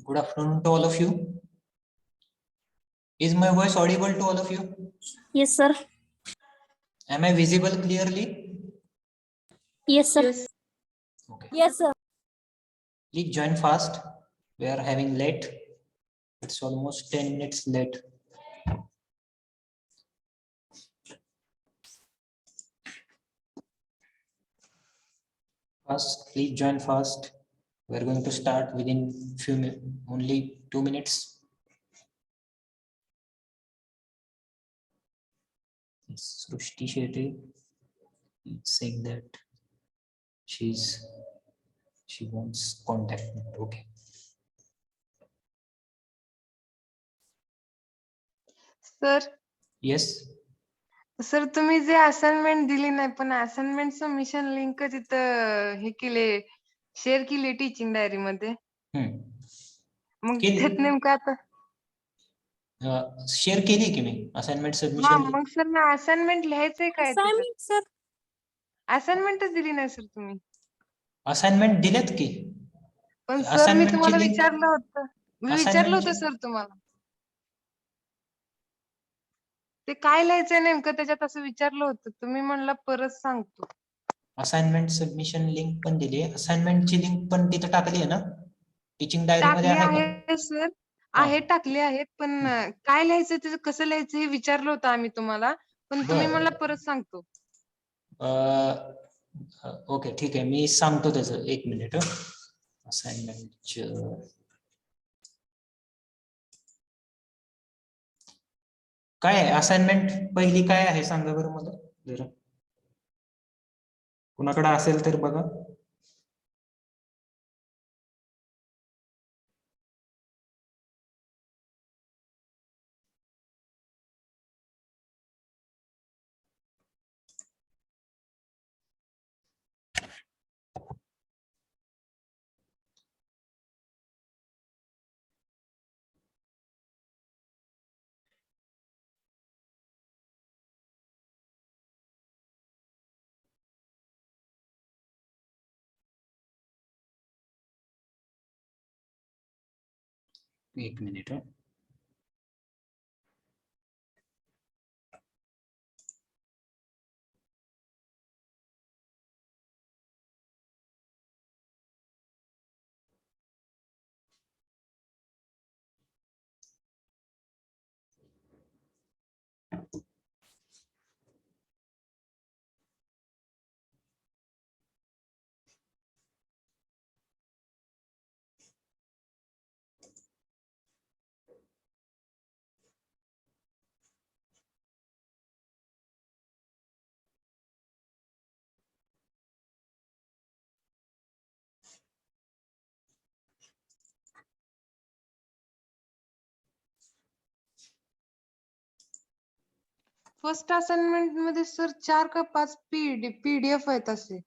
Good afternoon to all of you. Is my voice audible to all of you? Yes, sir. Am I visible clearly? Yes, sir. Yes. Okay. Yes, sir. Please join fast. We are having late. It's almost 10 minutes late. Fast, please join fast. We are going to start within few minutes, only 2 minutes. Yes, Srushti Shetty is saying that she wants contact. Okay. Sir Yes. Sir तुम्ही जे assignment दिली नाही पण assignment submission link तिथं हे केले share केली teaching diary मध्ये मग केली. त्यात नेमकं आता शेअर केली की मी असाइनमेंट हा सबमिशन. मग सर ना असाइनमेंट लिहायचंय काय Assignment, sir. असाइनमेंटच दिली नाही सर तुम्ही असाइनमेंट दिलेत की. पण सर मी Assignment ची तुम्हाला link- विचारलं होतं Assignment ची- सर तुम्हाला ते काय लिहायचंय नेमकं त्याच्यात असं विचारलं होतं तुम्ही म्हणला परत सांगतो असाइनमेंट सबमिशन लिंक पण दिली. असाइनमेंटची लिंक पण तिथे टाकली आहे ना टीचिंग डायरी मध्ये टाकले आहे का? आहे सर हा. आहे टाकले आहेत पण काय लिहायचं त्याचं कसं लिहायचं हे विचारलं होतं आम्ही तुम्हाला पण तुम्ही बरं. मला परत सांगतो ओके ठीक आहे मी सांगतो त्याचं एक मिनिट. असाइनमेंट काय आहे असाइनमेंट पहिली काय आहे सांगा बरं मला जरा कुणाकडे असेल तर बघा. एक मिनिट. फर्स्ट असाइनमेंट मध्ये सर 4 का 5 पीडीएफ आहेत असे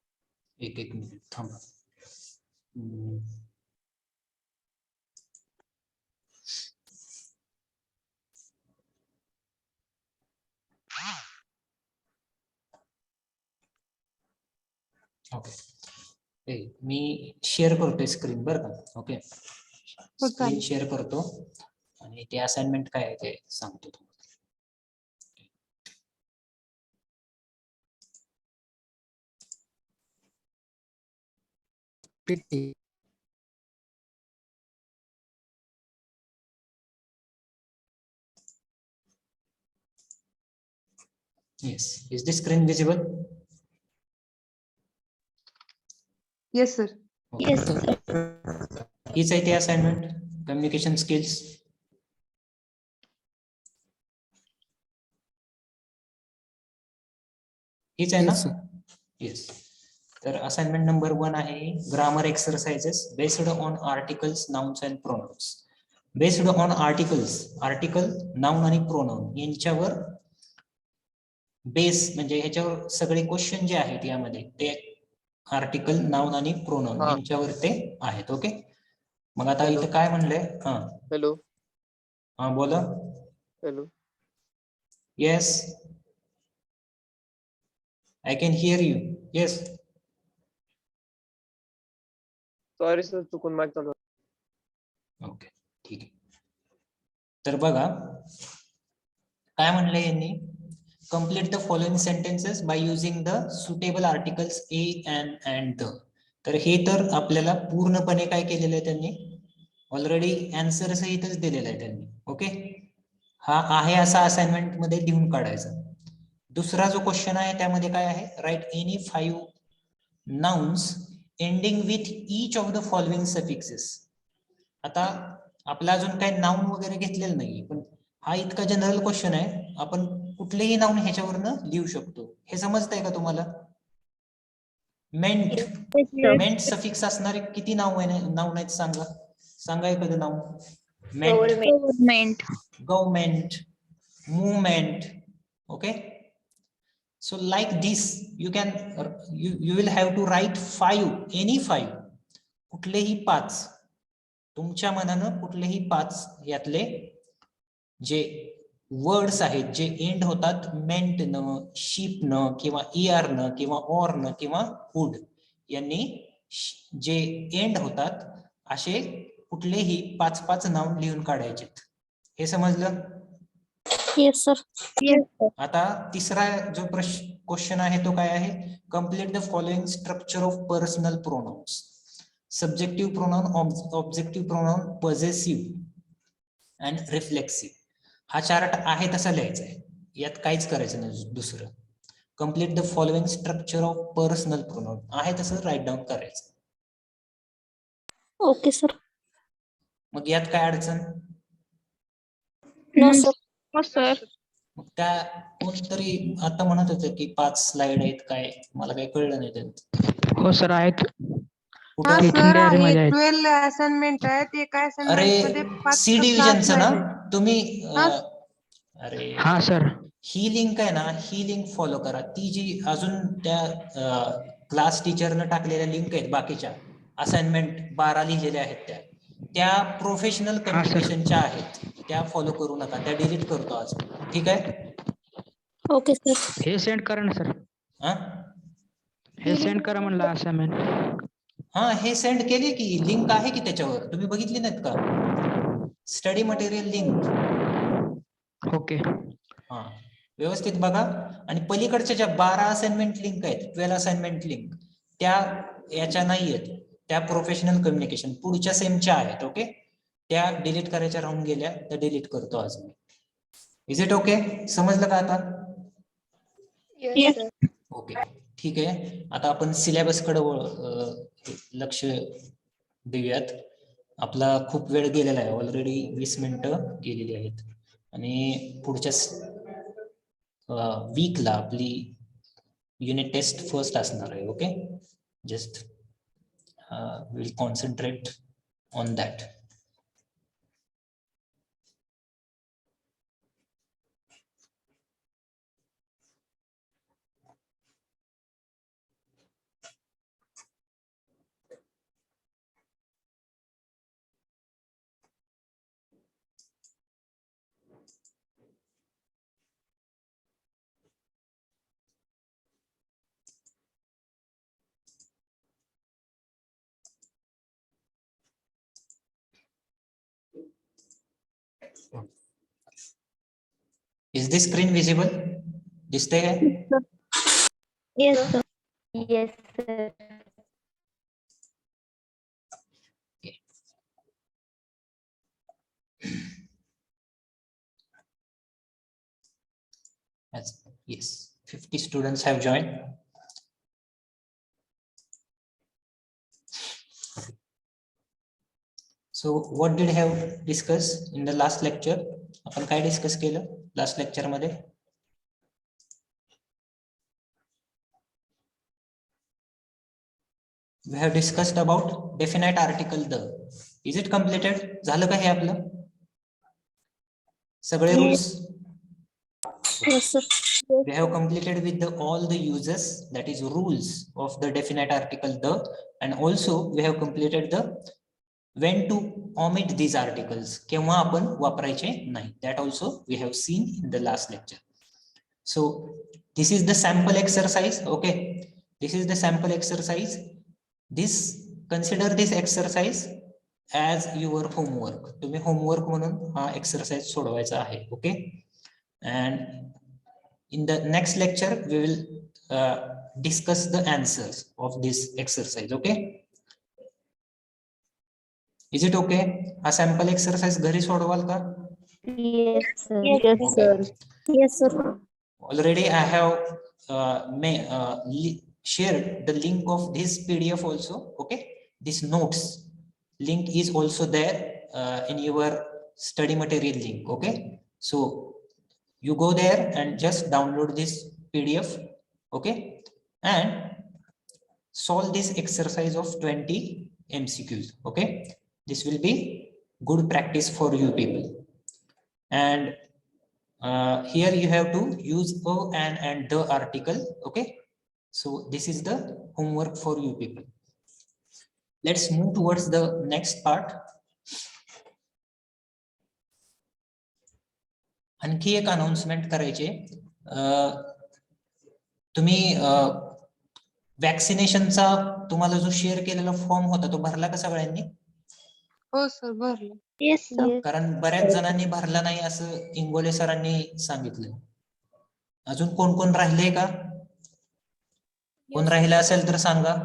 एक मिनिट थांबा. ओके मी शेअर करतोय स्क्रीन बरं का. ओके स्क्रीन चालेल. शेअर करतो आणि ते असाइनमेंट काय आहे ते सांगतो तुम्हाला. Yes, is the screen visible? Yes sir Okay. Yes, sir. हीच आहे ती असाइनमेंट कम्युनिकेशन स्किल्स. हीच आहे ना? येस. तर असाइनमेंट नंबर 1 आहे grammar exercises based on articles nouns and pronounce. Based on articles article noun आणि प्रोनाउन यांच्यावर बेस म्हणजे ह्याच्यावर सगळे क्वेश्चन जे आहेत यामध्ये ते आर्टिकल नाउन आणि प्रोनाउन यांच्यावर ते आहेत. ओके मग आता इथे काय म्हणलंय. हॅलो हा बोला. Hello yes I can hear you. Yes sorry sir चुकून माईक चालू ओके, ठीक आहे. तर बघा काय म्हणलंय यांनी, complete the following sentences by using the suitable articles A and the. तर हे तर आपल्याला पूर्णपणे काय केलेलं आहे त्यांनी, ऑलरेडी आन्सर सहितच दिलेला आहे त्यांनी. ओके, हा आहे असा असाइनमेंट मध्ये लिहून काढायचा. दुसरा जो क्वेश्चन आहे त्यामध्ये काय आहे, write any 5 nouns ending with each of the following suffixes. आता आपला अजून काही नाऊन वगैरे घेतलेलं नाही, पण हा इतका जनरल क्वेश्चन आहे, आपण कुठलेही नाऊन ह्याच्यावरनं लिहू शकतो. हे समजतंय का तुम्हाला? मेंट, मेंट सफिक्स असणारे किती नाऊन आहेत सांगा, सांगा एखादं नाव. Government, government, movement. Okay, so like this you can you will have to write 5, any 5, कुठलेही 5, तुमच्या मनानं कुठलेही 5 यातले जे वर्ड्स आहेत जे एंड होतात मेंट न, शिप न, किंवा ER न, किंवा ऑर न, किंवा वुड यांनी जे एंड होतात असे कुठलेही 5 नाउन लिहून काढायचे. हे समजलं? Yes sir. आता तिसरा जो क्वेश्चन आहे तो काय आहे, complete the following structure of personal pronouns. Subjective pronoun, objective pronoun, possessive and reflexive. हा चार्ट आहे तसा लिहायचा आहे, यात काहीच करायचं नाही दुसरं. Complete the following structure of personal pronoun आहे तसं राईट डाऊन करायचं. Okay sir. मग यात काय अडचण? No sir. हो सर. मग त्या कोणतरी आता म्हणत होतं की 5 स्लाइड आहेत, काय मला काही कळलं नाही त्यांचं. हो सर आहेत. हा Teaching सर diary आहे, मध्ये आहेत. 12 असाइनमेंट आहेत. एका असाइनमेंट मध्ये अरे 5 सी ते 6 डिव्हिजनचं ना slide. तुम्ही हा. अरे हा सर. ही लिंक आहे ना, ही लिंक फॉलो करा. ती जी अजून त्या क्लास टीचरनं टाकलेल्या लिंक आहेत बाकीच्या असाइनमेंट 12 लिहिलेल्या आहेत, त्या प्रोफेशनल कम्युनिकेशनच्या आहेत, त्या फॉलो करू नका, त्या डिलीट करतो आज. ठीक आहे? Okay sir. हे सेंड करा ना सर. हा हे सेंड करा म्हणलं असाइनमेंट. हा, हे सेंड केली की लिंक आहे की त्याच्यावर, तुम्ही बघितली नाहीत का? Study material link. ओके. हा, व्यवस्थित बघा. आणि पलीकडच्या ज्या 12 असाइनमेंट लिंक आहेत, 12 असाइनमेंट लिंक, त्या याच्या नाही आहेत, त्या प्रोफेशनल कम्युनिकेशन पुढच्या सेमच्या आहेत. ओके, त्या डिलीट करायच्या राहून गेल्या, त्या डिलीट करतो आज मी. Is it okay? समजलं का आता? ओके, ठीक आहे. आता आपण सिलेबस कडे लक्ष देऊयात. आपला खूप वेळ गेलेला आहे, ऑलरेडी 20 मिनिटं गेलेली आहेत, आणि पुढच्या वीकला आपली युनिट टेस्ट फर्स्ट असणार आहे. Okay, just will concentrate on that. Is this screen visible? दिसते काय? Yes sir. Yes, sir. Yes, 50 students have joined. So what did I have discussed in the last lecture? आपण काय discuss केलं last lecture मध्ये? We have discussed about definite article the. Is it completed? झालं का हे आपलं सगळे rules? Yes sir. We have completed with all the uses, that is rules of the definite article the, and also we have completed the when to omit these articles, केव्हा आपण वापरायचे नाही, that also we have seen in the last lecture. So this is the sample exercise. Okay, this is the sample exercise. This, consider this exercise as your homework. तुम्ही homework म्हणून हा exercise सोडवायचा आहे. Okay, and in the next lecture we will discuss the answers of this exercise. Okay, is it okay? हा sample exercise घरी सोडवाल का? Yes, sir. Yes, Okay. Yes, sir. Already I have shared the link of this PDF also. Okay, this notes link is also there in your study material link. Okay, so you go there and just download this PDF. Okay, and solve this exercise of 20 MCQs. Okay, this will be good practice for you people. And here you have to use a, an, and the article. Okay, so this is the homework for you people. Let's move towards the next part. आणखी एक announcement करायचे. तुम्ही वॅक्सिनेशनचा तुम्हाला जो share केलेला form होता तो भरला का सगळ्यांनी? हो सर, भरलं. Yes, sir. Yes. कारण बऱ्याच जणांनी भरला नाही असं इंगोले सरांनी सांगितलं. अजून कोण कोण राहिले का? कोण राहिलं असेल तर सांगा.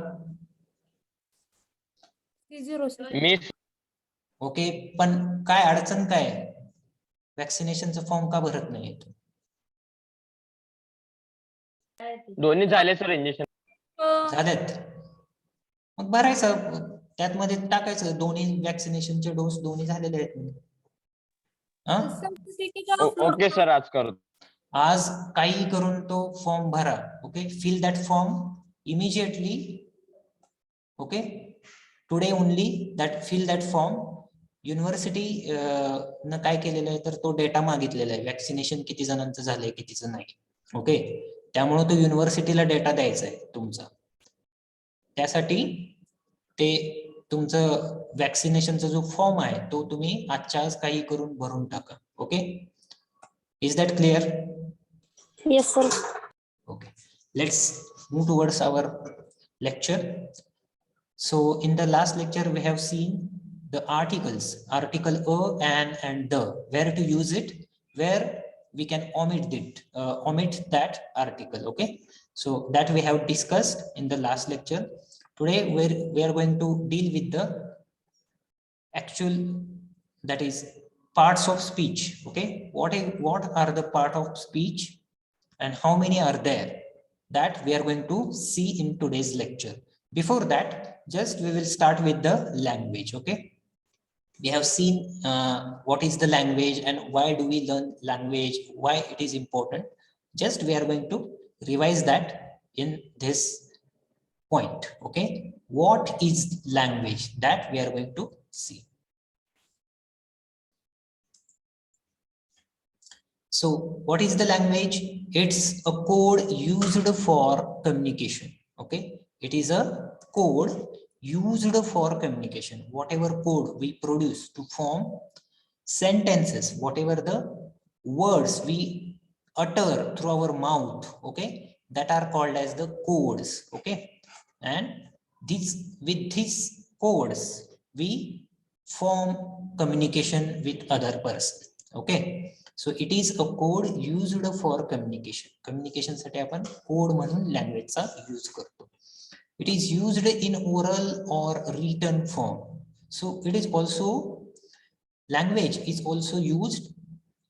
मी ओके, पण काय अडचण काय? वॅक्सिनेशनचा फॉर्म का भरत नाही? दोन्ही झाले सर इंजेक्शन. झालेत, मग भरायचं, त्यात मध्ये टाकायचं दोन्ही वॅक्सिनेशनचे डोस दोन्ही झालेले आहेत. ओके सर, आज करतो. आज काही करून तो फॉर्म भरा. Okay, fill that form immediately. Okay, today only that fill that form. University न काय केलेलं आहे तर तो डेटा मागितलेला आहे, वॅक्सिनेशन किती जणांचं झालंय कितीचं नाही. ओके, त्यामुळे तो युनिव्हर्सिटीला डेटा द्यायचा आहे तुमचा. त्यासाठी ते तुमचं वॅक्सिनेशनचा जो फॉर्म आहे तो तुम्ही आजच्या आज काही करून भरून टाका. Okay, is that clear? Yes, sir. Okay, let's move towards our lecture. So in the last lecture we have seen the articles, article a, an, and the, where to use it, where we can omit it, omit that article. Okay, so that we have discussed in the last lecture. Today we are going to deal with the actual, that is parts of speech. Okay, what are the part of speech and how many are there, that we are going to see in today's lecture. Before that, just we will start with the language. Okay, we have seen what is the language and why do we learn language, why it is important. Just we are going to revise that in this point. Okay, what is language, that we are going to see. So what is the language? It's a code used for communication. Okay, it is a code used for communication. Whatever code we produce to form sentences, whatever the words we utter through our mouth, okay, that are called as the codes. Okay, and with these codes we form communication with other person. Okay, so it is a code used for communication. Communication साठी आपण code म्हणून लँग्वेजचा use करतो. It is used in oral or written form. So it is also, language is also used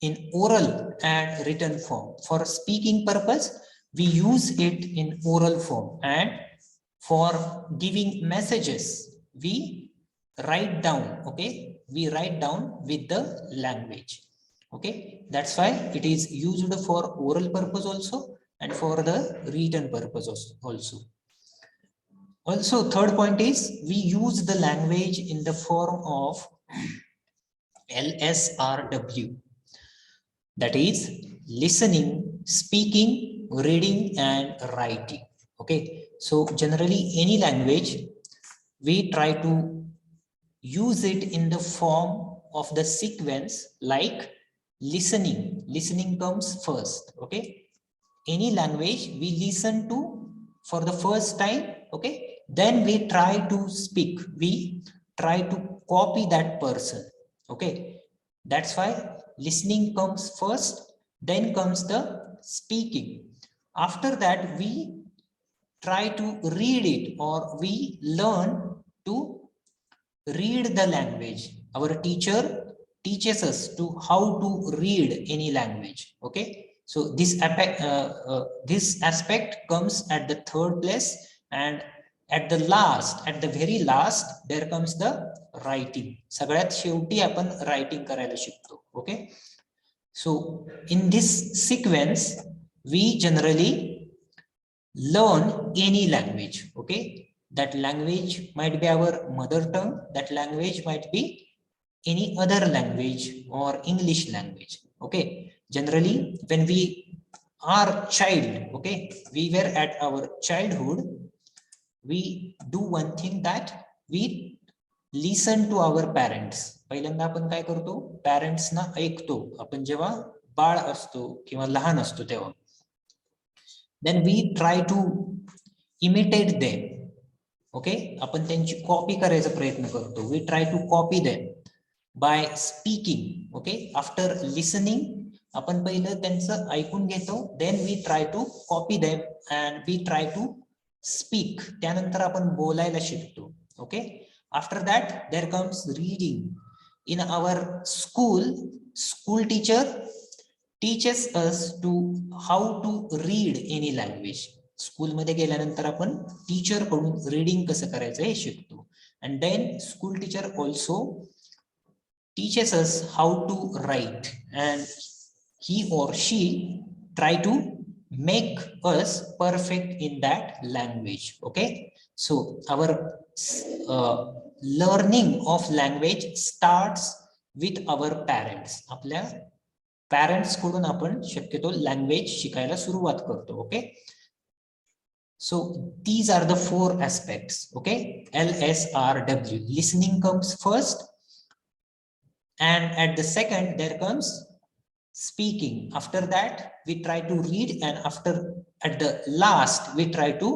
in oral and written form. For speaking purpose we use it in oral form, and for giving messages we write down. Okay, we write down with the language. Okay, that's why it is used for oral purpose also and for the written purpose also. Also, third point is we use the language in the form of LSRW, that is listening, speaking, reading, and writing. Okay, so generally any language we try to use it in the form of the sequence, like listening comes first. Okay, any language we listen to for the first time. Okay, then we try to speak, we try to copy that person. Okay, that's why listening comes first, then comes the speaking. After that, we try to read it, or we learn to read the language. Our teacher teaches us to how to read any language. Okay, so this aspect comes at the third place, and at the very last there comes the writing. सगळ्यात शेवटी आपण writing करायला शिकतो. Okay, so in this sequence we generally learn any language. Okay, that language might be our mother tongue, that language might be any other language or English language. Okay, generally when we are child, okay, we were at our childhood, we do one thing, that we listen to our parents. पहिल्यांदा आपण काय करतो, parents ना ऐकतो आपण जेव्हा बाळ असतो किंवा लहान असतो तेव्हा. Then we try to imitate them. Okay, आपण त्यांची कॉपी करायचा प्रयत्न करतो. We try to copy them by speaking. Okay, after listening आपण पहिलं त्यांचं ऐकून घेतो, then we try to copy them and we try to speak. त्यानंतर आपण बोलायला शिकतो. Okay, after that there comes reading. In our school teacher teaches us to how to read any language. School मध्ये गेल्यानंतर आपण टीचर कडून reading कसं करायचं हे शिकतो. And then school teacher also teaches us how to write, and he or she try to make us perfect in that language. Okay, so our learning of language starts with our parents. आपल्या parents कडून आपण शक्यतो language शिकायला सुरुवात करतो. Okay, so these are the 4 aspects. Okay, LSRW. Listening comes first, and at the second there comes speaking. After that we try to read, and at the last we try to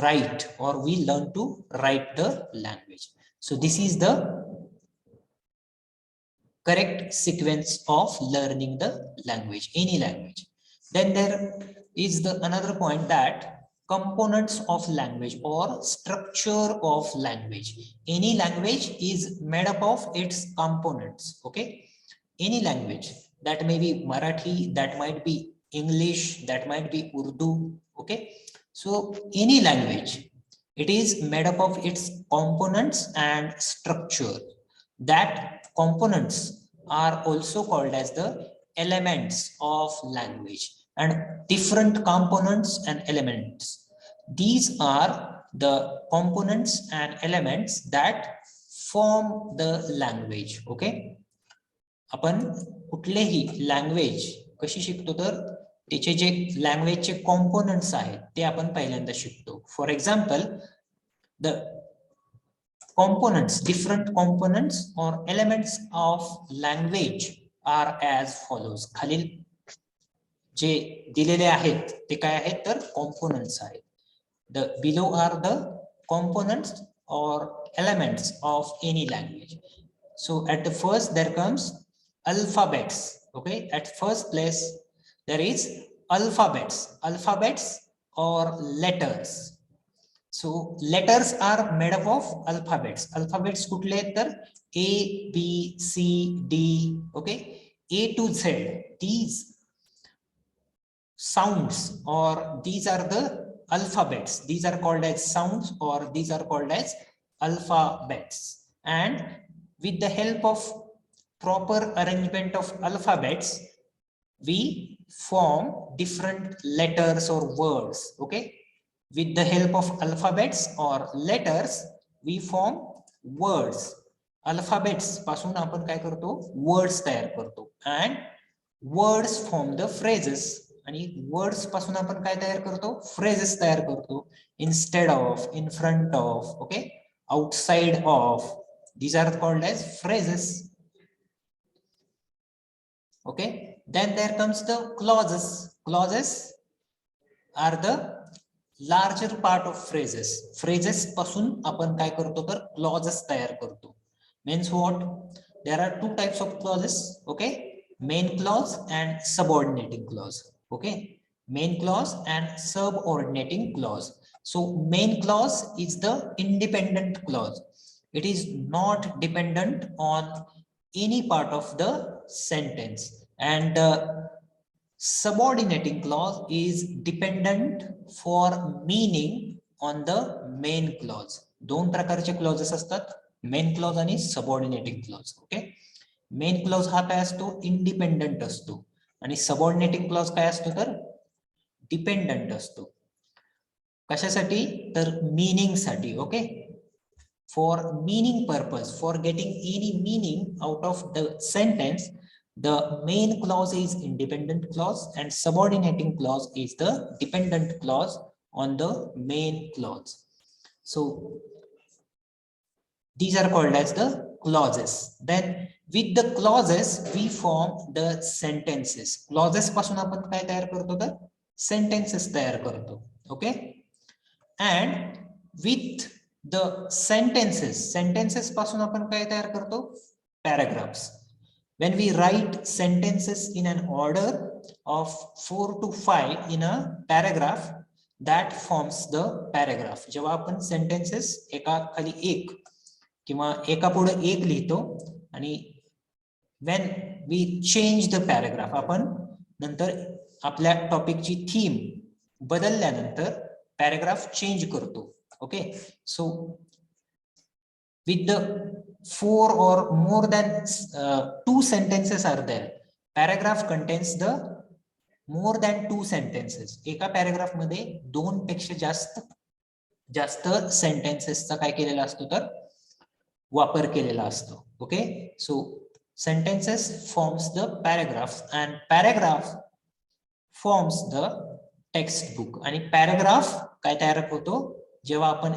write, or we learn to write the language. So this is the correct sequence of learning the language, any language. Then there is another point, that components of language or structure of language. Any language is made up of its components. Okay, any language, that may be Marathi, that might be English, that might be Urdu. Okay, so any language, it is made up of its components and structure. That components are also called as the elements of language, and different components and elements, these are the components and elements that form the language. Okay, आपण कुठलेही language कशी शिकतो, तर त्याचे जे लँग्वेजचे components आहेत ते आपण पहिल्यांदा शिकतो. For example, the components, different components or elements of language are as follows. खालील जे दिलेले आहेत ते काय आहेत, तर components आहेत. The below are the components or elements of any language. So at the first there comes alphabets. Okay, at first place there is alphabets or letters. So letters are made up of alphabets. Alphabets कुठले आहेत, तर A, B, C, D. Okay, A to Z. These sounds, or these are the alphabets. These are called as sounds, or these are called as alphabets. And with the help of proper arrangement of alphabets, we form different letters or words. Okay, with the help of alphabets or letters we form words. Alphabets पासून आपण काय करतो, words तयार करतो, and words form the phrases. आणि words पासून आपण काय तयार करतो, phrases तयार करतो. Instead of, in front of, okay, outside of, these are called as phrases. Okay, then there comes the clauses. Clauses are the larger part of phrases. Phrases पासून आपण काय करतो, तर clauses तयार करतो. means what? There are two types of clauses, okay? Main clause and subordinating clause, okay? Main clause and subordinating clause. So main clause is the independent clause. It is not dependent on any part of the sentence, and subordinating clause is dependent for meaning on the main clause. दोन प्रकारचे clauses असतात, main clause आणि subordinating clause. Okay, main clause हा काय असतो? Independent असतो, आणि subordinating clause काय असतो? तर डिपेंडंट असतो. कशासाठी? तर मीनिंग साठी. Okay, for meaning purpose, for getting any meaning out of the sentence, the main clause is independent clause and subordinating clause is the dependent clause on the main clause. So these are called as the clauses. Then with the clauses we form the sentences. Clauses पासून आपण काय तयार करतो? तर sentences तयार करतो. Okay, and with the sentences पासून आपण काय तयार करतो? Paragraphs. When we write sentences in an order of 4 to 5 in a paragraph, that forms the paragraph. जेव्हा आपण sentences एका खाली एक किंवा एका पुढे एक लिहितो, आणि when we change the paragraph, आपण नंतर आपल्या टॉपिकची थीम बदलल्यानंतर पॅराग्राफ चेंज करतो. Okay, so with the 4 or more than 2 sentences are there, paragraph contains the more than 2 sentences. एका पॅराग्राफ मध्ये 2 पेक्षा जास्त सेंटेन्सेसचा काय केलेला असतो? तर वापर केलेला असतो. Okay, so sentences forms the paragraphs and paragraph forms the textbook. आणि पॅराग्राफ काय तयार होतो? जेव्हा आपण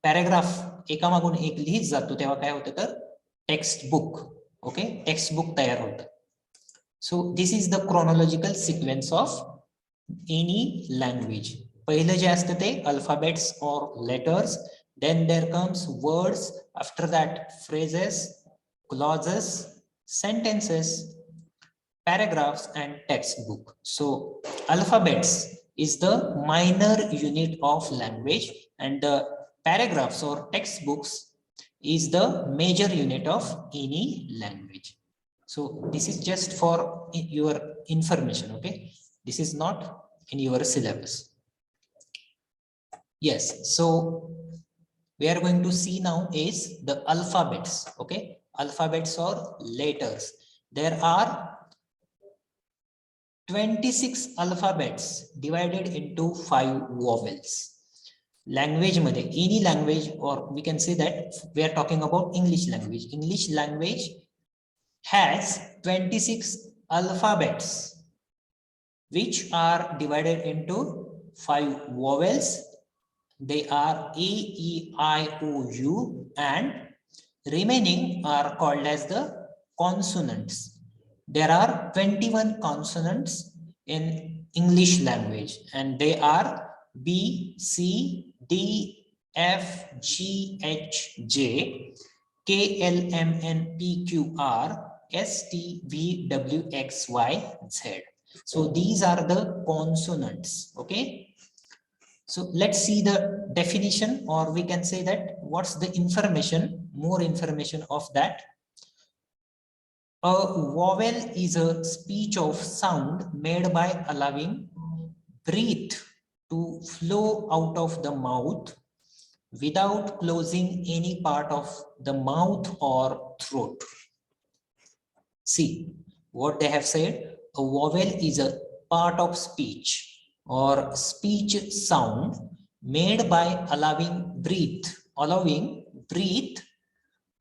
पॅराग्राफ एकामागून एक लिहित जातो तेव्हा काय होतं? तर textbook. Okay, textbook तयार होतं. So this is the chronological sequence of any language. पहिलं जे असतं ते अल्फाबेट्स और letters, then there comes words, after that phrases, clauses, sentences, paragraphs and textbook. So alphabets is the minor unit of language and the paragraphs or textbooks is the major unit of any language. So this is just for your information. Okay, this is not in your syllabus. Yes, so we are going to see now is the alphabets. Okay, alphabets or letters. There are 26 alphabets divided into 5 vowels. Language मध्ये, any language, or we can say that we are talking about English language. English language has 26 alphabets which are divided into 5 vowels. They are A, E, I, O, U, and remaining are called as the consonants. There are 21 consonants in English language and they are B, C, D, F, G, H, J, K, L, M, N, P, Q, R, S, T, V, W, X, Y, Z. So these are the consonants. Okay, so let's see the definition, or we can say that what's the information, more information of that. A vowel is a speech of sound made by allowing breath to flow out of the mouth without closing any part of the mouth or throat. See what they have said. A vowel is a part of speech or speech sound made by allowing breath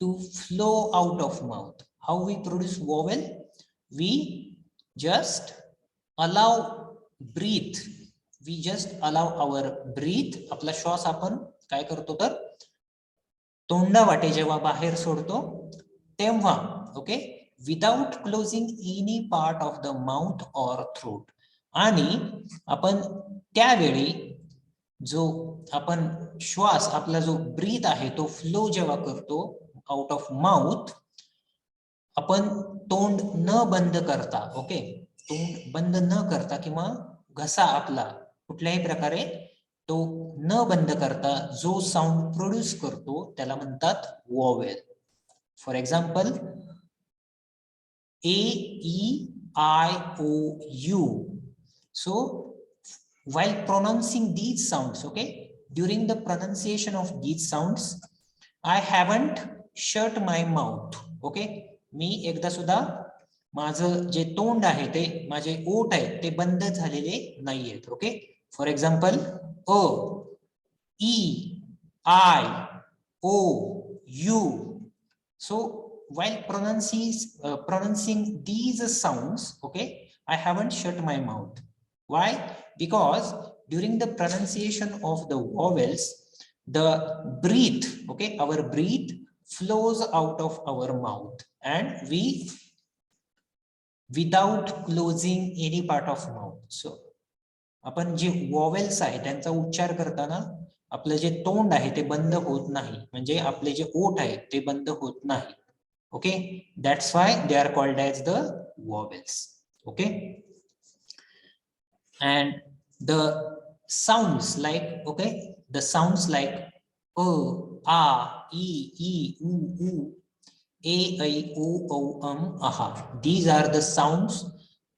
to flow out of mouth. How we produce vowel? We just allow breath. We just allow our breath. आपला श्वास आपण काय करतो? तर तोंडावाटे जेव्हा बाहेर सोडतो तेव्हा, okay, without closing any part of the mouth और थ्रोट. आणि आपण त्यावेळी जो आपण श्वास, आपला जो ब्रीथ आहे तो फ्लो जेव्हा करतो आउट ऑफ माउथ, आपण तोंड न बंद करता, ओके, तोंड बंद न करता किंवा घसा आपला कुठल्याही प्रकारे तो न बंद करता जो साऊंड प्रोड्यूस करतो त्याला म्हणतात vowel. For example A-E-I-O-U. So while pronouncing these sounds, okay, during the pronunciation of these sounds, I haven't shut my mouth. Okay, मी एकदा सुद्धा माझं जे तोंड आहे ते माझे ओठ आहेत ते बंद झालेले नाहीयेत. Okay, for example A, E, I, O, U. So while pronouncing these sounds, okay, I haven't shut my mouth. Why? Because during the pronunciation of the vowels, the breath, okay, our breath flows out of our mouth, and we without closing any part of mouth. So आपण जे vowels आहे त्यांचा उच्चार करताना आपलं जे तोंड आहे ते बंद होत नाही, म्हणजे आपले जे ओठ आहेत ते बंद होत नाही. Okay, that's why they are called as the vowels. Okay, and the sounds like, okay, the sounds like a, a, e, u, u, a, I, o, aha. These are the sounds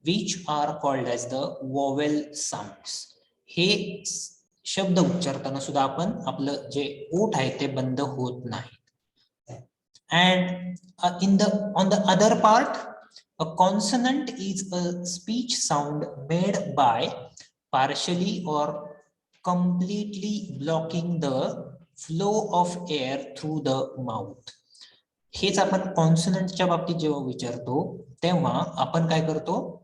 which are called as the vowel sounds. हे शब्द उच्चारताना सुद्धा आपण आपलं जे ओठ आहे ते बंद होत नाही. And on the other part, a consonant is a speech sound made by partially or completely blocking the flow of air through the mouth. हेच आपण कॉन्सोनंटच्या बाबतीत जेव्हा विचारतो तेव्हा आपण काय करतो,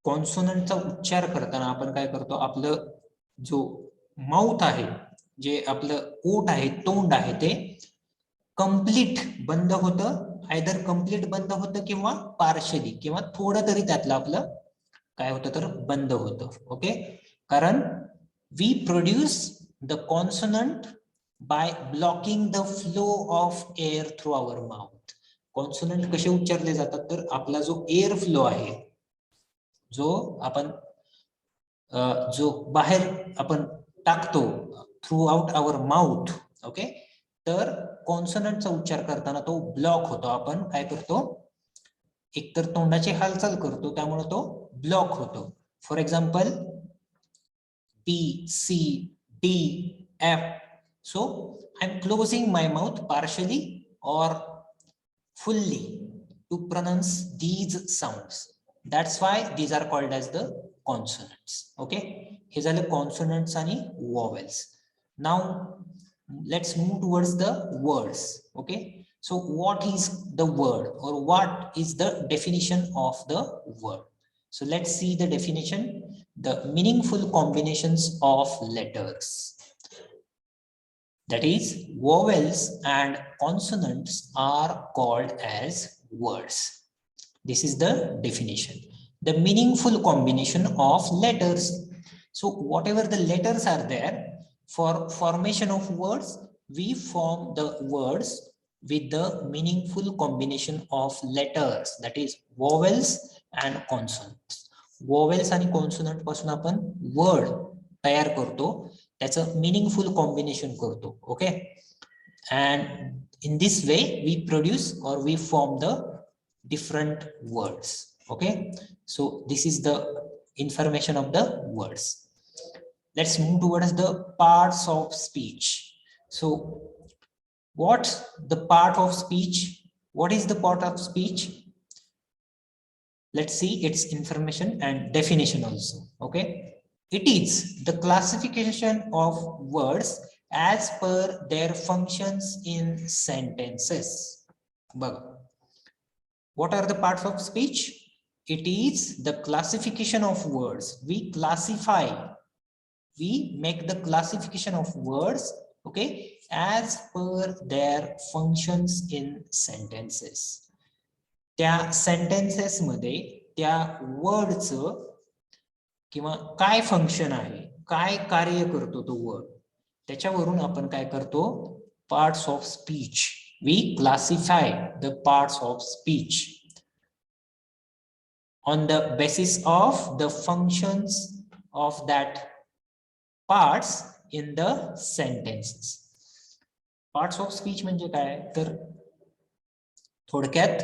कॉन्सोनंटचा उच्चार करताना आपण काय करतो, आपलं जो माउथ आहे, जे आपलं ओठ आहे, तोंड आहे, ते कंप्लीट बंद होतं, आयदर कंप्लीट बंद होतं किंवा पार्शली किंवा थोडं तरी त्यातलं आपलं काय होतं तर बंद होतं. ओके, कारण we produce the consonant by blocking the flow of air through our mouth. Consonant कसे उच्चारले जातात तर आपला जो एअर फ्लो आहे, जो आपण जो बाहेर आपण टाकतो throughout our mouth, okay, तर कॉन्सोनंटचा उच्चार करताना तो ब्लॉक होतो. आपण काय करतो, एकतर तोंडाची हालचाल करतो त्यामुळे तो ब्लॉक होतो. For example B, C, D, F. So I'm closing my mouth partially or fully to pronounce these sounds. That's why these are called as the consonants. Okay, हे झाले consonants आणि vowels. Now let's move towards the words. Okay, so what is the word, or what is the definition of the word? So let's see the definition. The meaningful combinations of letters, that is vowels and consonants, are called as words. This is the definition. The meaningful combination of letters. So whatever the letters are there, for formation of words, we form the words with the meaningful combination of letters, that is vowels and consonants. Vowels आणि consonant पासून आपण word तयार करतो, त्याचं meaningful combination करतो. Okay, and in this way we produce or we form the different words. Okay, so this is the information of the words. Let's move towards the parts of speech. So what's the part of speech? What is the part of speech? Let's see its information and definition also. Okay, it is the classification of words as per their functions in sentences. What are the parts of speech? It is the classification of words. We make the classification of words, okay, as per their functions in sentences. त्या sentences मध्ये त्या wordचं किंवा काय function आहे, काय कार्य करतो तो वर्ड, त्याच्यावरून आपण काय करतो, parts of speech We classify the parts of speech on the basis of the functions of that parts in the sentences. Parts of speech म्हणजे काय तर थोडक्यात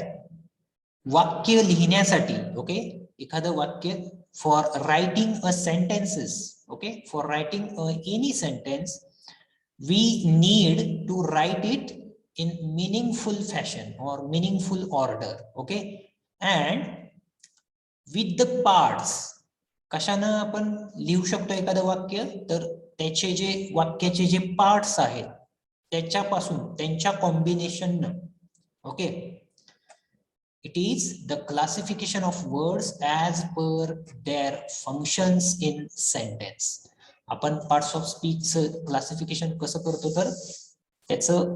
वाक्य लिहिण्यासाठी ओके एखादं वाक्य for writing a sentences okay for writing any sentence we need to write it in meaningful fashion or meaningful order okay and with the parts कशानं आपण लिहू शकतो एखादं वाक्य तर त्याचे जे वाक्याचे जे पार्ट्स आहेत त्याच्यापासून त्यांच्या combination okay it is the classification of words as per their functions in sentence. आपण parts of speech classification कसं करतो तर त्याचं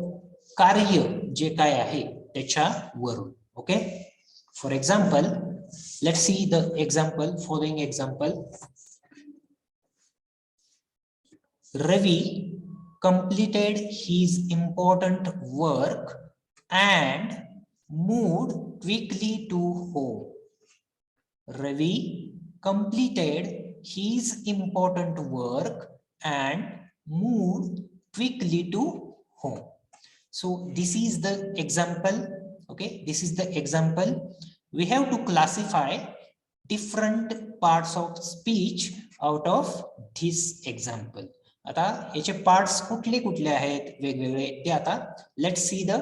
कार्य जे काय आहे त्याच्यावरून okay for example let's see the example following example. Ravi completed his important work and moved quickly to home. Ravi completed his important work and moved quickly to home. So this is the example. Okay, this is the example. We have to classify different parts of speech out of this example. आता याचे parts कुठले कुठले आहेत वेगवेगळे ते आता let's see the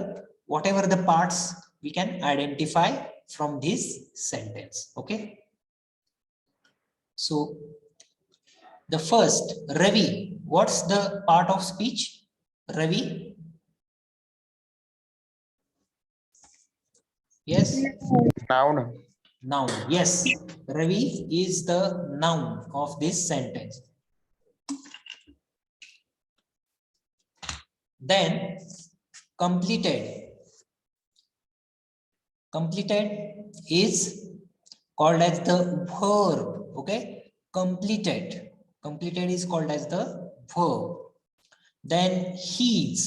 whatever the parts we can identify from this sentence okay so the first Ravi what's the part of speech Ravi yes noun yes Ravi is the noun of this sentence then completed is called as the verb okay completed is called as the verb then his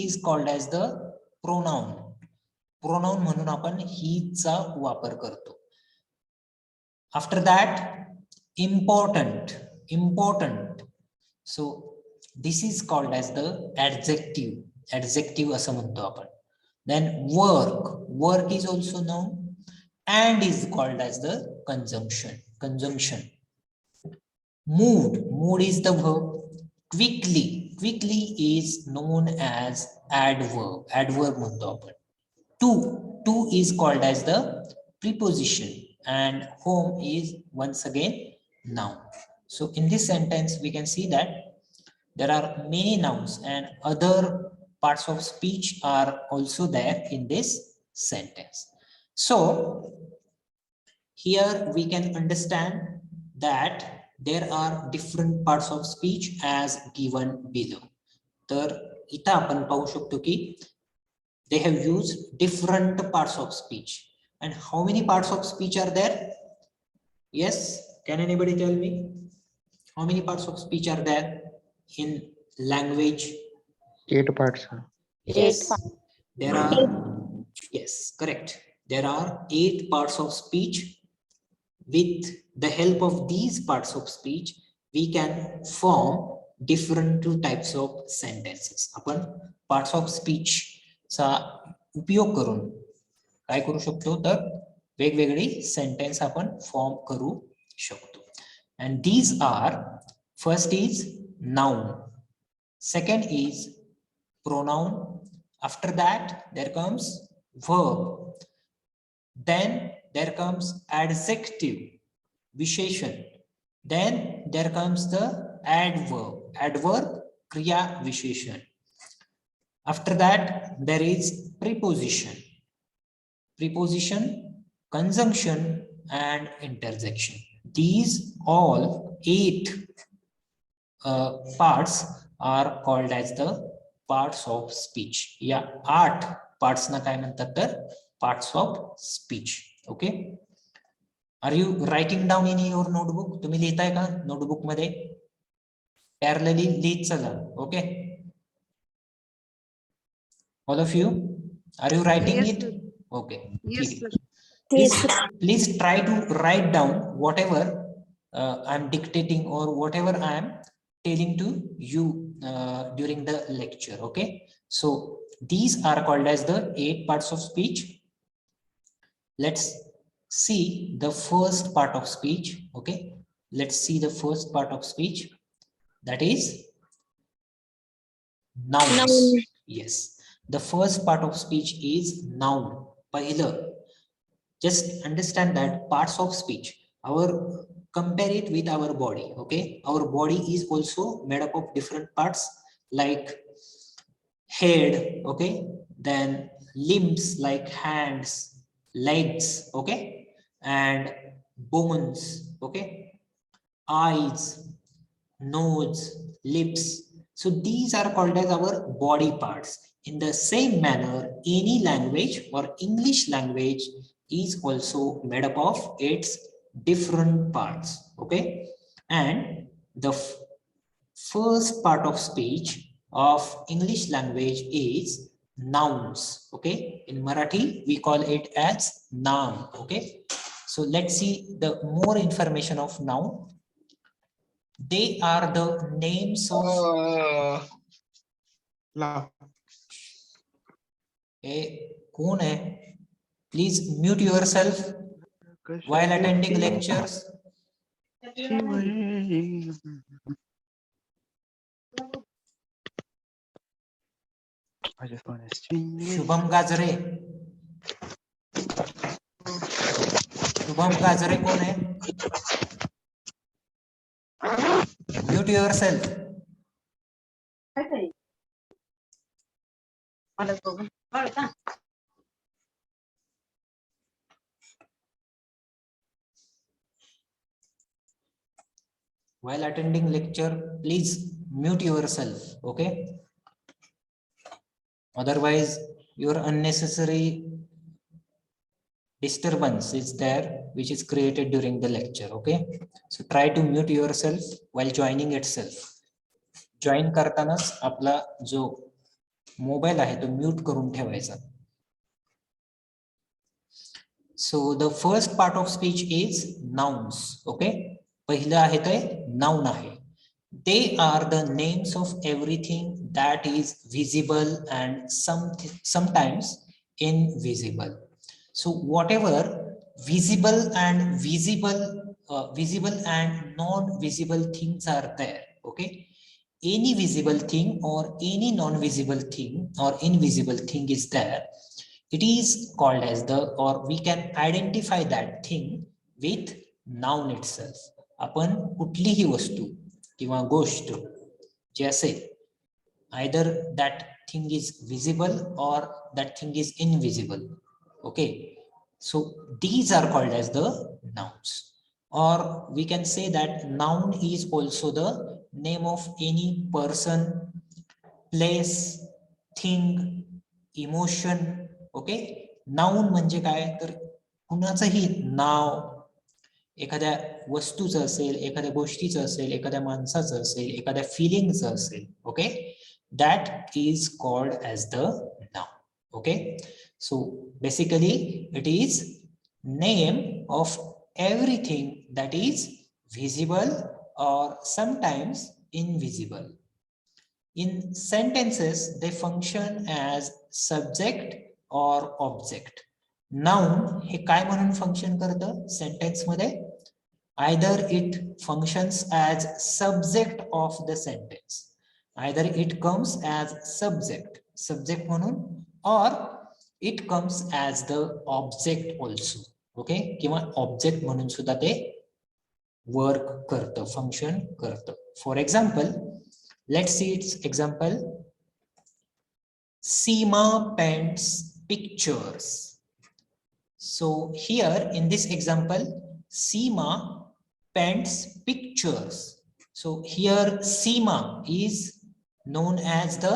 is called as the pronoun म्हणून आपण his चा वापर करतो after that important so this is called as the adjective असं म्हणतो आपण then work is also known and is called as the conjunction mood is the verb quickly is known as adverb म्हणतो आपण to is called as the preposition and home is once again noun so in this sentence we can see that there are many nouns and other parts of speech are also there in this sentence. So here we can understand that there are different parts of speech as given below. तर इथं आपण पाहू शकतो की they have used different parts of speech and how many parts of speech are there? Yes, can anybody tell me how many parts of speech are there in language? 8 parts. Yes, there are. Yes, correct. There are 8 parts of speech. With the help of these parts of speech, we can form different types of sentences. आपण parts of speech चा उपयोग करून काय करू शकतो तर वेगवेगळी sentence आपण फॉर्म करू शकतो. And these are first is noun, second is pronoun, after that there comes verb, then there comes adjective visheshan, then there comes the adverb kriya visheshan, after that there is preposition, conjunction and interjection. These all 8 parts are called as the parts of speech. या 8 parts ना काय म्हणतात तर parts of speech. Okay. Are you writing down in your notebook? तुम्ही लिहिताय का notebook मध्ये? Parallelly लिहित चला. Okay. All of you, are you writing Yes, it? sir. Okay. Yes, ठीक है. sir. Please, Yes, sir. please try to write down whatever I'm dictating or whatever I am telling to you during the lecture. Okay. So these are called as the 8 parts of speech. Let's see the first part of speech. Okay. Let's see the first part of speech. That is nouns. Noun. Yes. The first part of speech is noun. Pahila. Just understand that parts of speech, compare it with our body. Okay, our body is also made up of different parts like head, okay, then limbs like hands, legs, okay, and bones, okay, eyes, nose, lips. So these are called as our body parts. In the same manner, any language or English language is also made up of its different parts. Okay. And the first part of speech of English language is nouns. Okay. In Marathi, we call it as noun. Okay. So let's see the more information of noun. They are the names of कौन है? Please mute yourself while attending lectures. Shubham गाजरे. शुभम गाजरे कौन है? Mute yourself. While attending lecture, please mute yourself. Okay. Otherwise, your unnecessary disturbance is there, which is created during the lecture. Okay. So try to mute yourself while joining itself. Join करतानाच आपला जो mobile आहे तो mute करून ठेवायचा. So the first part of speech is nouns. Okay. पहिलं आहे ते noun आहे. They are the names of everything that is visible and sometimes invisible. So whatever visible and visible and non-visible things are there. Okay. Any visible thing or any non-visible thing or invisible thing is there. It is called as or we can identify that thing with noun itself. आपण कुठलीही वस्तू किंवा गोष्ट जे असेल, either that thing is visible or that thing is invisible. Okay. So these are called as the nouns. Or we can say that noun is also the name of any person, place, thing, emotion. Okay. Noun म्हणजे काय तर कुणाचंही नाव, एखाद्या वस्तूचं असेल, एखाद्या गोष्टीचं असेल, एखाद्या माणसाचं असेल, एखाद्या फिलिंगचं असेल. Okay. That is called as the noun. Okay. So basically it is name of everything that is visible or sometimes invisible. In sentences, they function as subject or object. Noun हे काय म्हणून फंक्शन करतं sentence मध्ये? Either it functions as subject of the sentence. Either it comes as subject म्हणून, or it comes as the object also. Okay. किंवा object म्हणून सुद्धा ते work करतं, फंक्शन करतं. For example, let's see it's example. Seema paints pictures. So here in this example, Seema paints pictures. So here Seema is known as the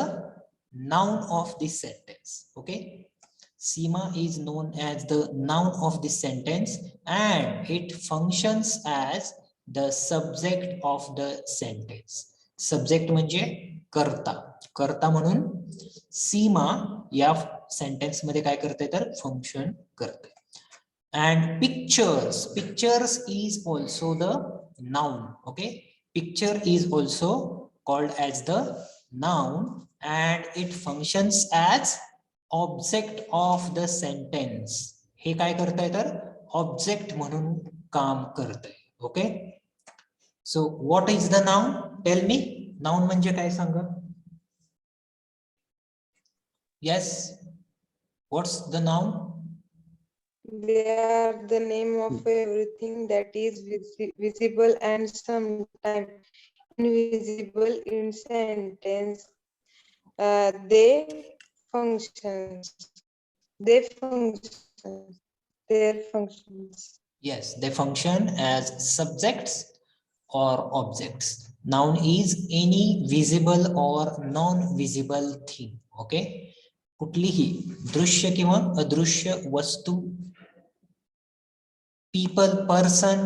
noun of this sentence. Okay. Seema is known as the noun of this sentence and it functions as the subject of the sentence. Subject म्हणजे कर्ता. कर्ता म्हणून Seema या sentence मध्ये काय करते तर function करते. And pictures is also the noun. Okay, picture is also called as the noun and it functions as object of the sentence. हे काय करतंय तर ऑब्जेक्ट म्हणून काम करतंय. Okay, so what is the noun? Tell me, noun म्हणजे काय सांगा. Yes, what's the noun? They are the name of everything that is visible and sometimes invisible in sentence. They functions. Their functions. Yes, they function as subjects or objects. Noun is any visible or non-visible thing. Okay, कुठलीही दृश्य किंवा अदृश्य वस्तू, people, person